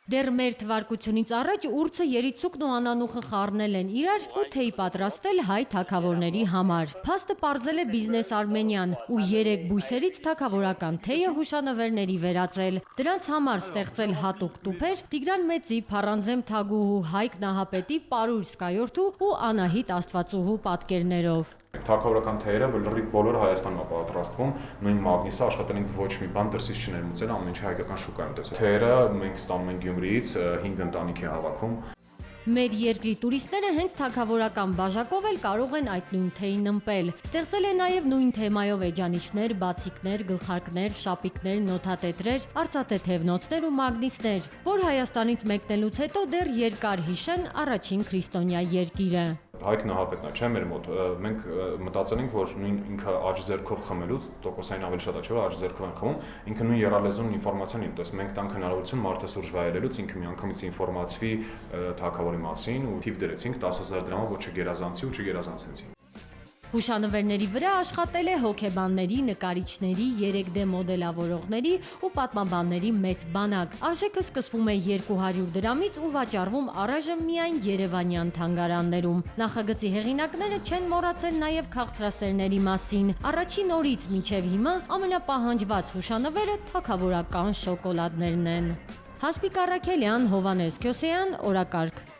Դեռ մեր թվարկությունից առաջ ուրցը, երիցուկն ու անանուխը խառնել են իրար ու թեյ պատրաստել հայ թագավորների համար։ Փաստը պարզել է Բիզնես Արմենիան ու 3 բույսերից թագավորական թեյը հուշանվերների վերածել։ Դրանց համար ստեղծել հատուկ տուփեր Տիգրան Մեծի, Փառանձեմ Թագուհու, Հայկ Նահապետի, Պարուր Սկայորդու ու Անահիտ Աստվածուհու պատկերներով։ Թագավորական թեյերը լրիվ բոլոր Հայաստանում է պատրաստվում, նույն մագնիսը աշխատել ենք ոչ մի բան դրսից չներմուծել, ամեն ինչ հայկական շուկայում տեսել։ Թեյերը մենք ստանում ենք Գյումրիից, 5 ընտանիք է հավաքում։ Մեր երկրի տուրիստները հենց թագավորական բաժակով էլ կարող են այդ նույն թեյին ըմպել։ Ստեղծել է նաև նույն թեմայով էջանիշներ, բացիկներ, գլխարկներ, շապիկներ, նոթատետրեր, արծաթե թևնոցներ ու մագնիսներ, որ Հայաստանից մեկնելուց հետո դեռ երկար հիշեն առաջին քրիստոնյա երկիրը։ Հայկ Նահապետն է, չէ՞ մեր մոտ։ Մենք մտածել ենք, որ նույն ինքը աջ ձեռքով խմելուց, տոկոսային ավելի շատ է, չէ՞, աջ ձեռքով են խմում, ինքը նույն եռալեզուն ինֆորմացիան ունի, մենք տանք հնարավորություն մարդը սուրճ վայելելուց ինքը միանգամից ինֆորմացվի թագավորի մասին ու թիվ դրեցինք 10,000 դրամով, ոչ չգերազանցի ու չգերազանցեցի։ Հուշանվերների վրա աշխատել է հոգեբանների, նկարիչների, 3D մոդելավորողների ու պատմաբանների մեծ բանակ։ Արժեքը սկսվում է 200 դրամից ու վաճառվում առայժմ միայն երևանյան թանգարաններում։ Նախագծի հեղինակները չեն մոռացել նաև քաղցրասերների մասին։ Առաջին օրից մինչև հիմա ամենապահանջված հուշանվերը թագավորական շոկոլադներն են։ Հասպիկ Առաքելյան, Հովհաննես Քյոսեյան, օրակարգ։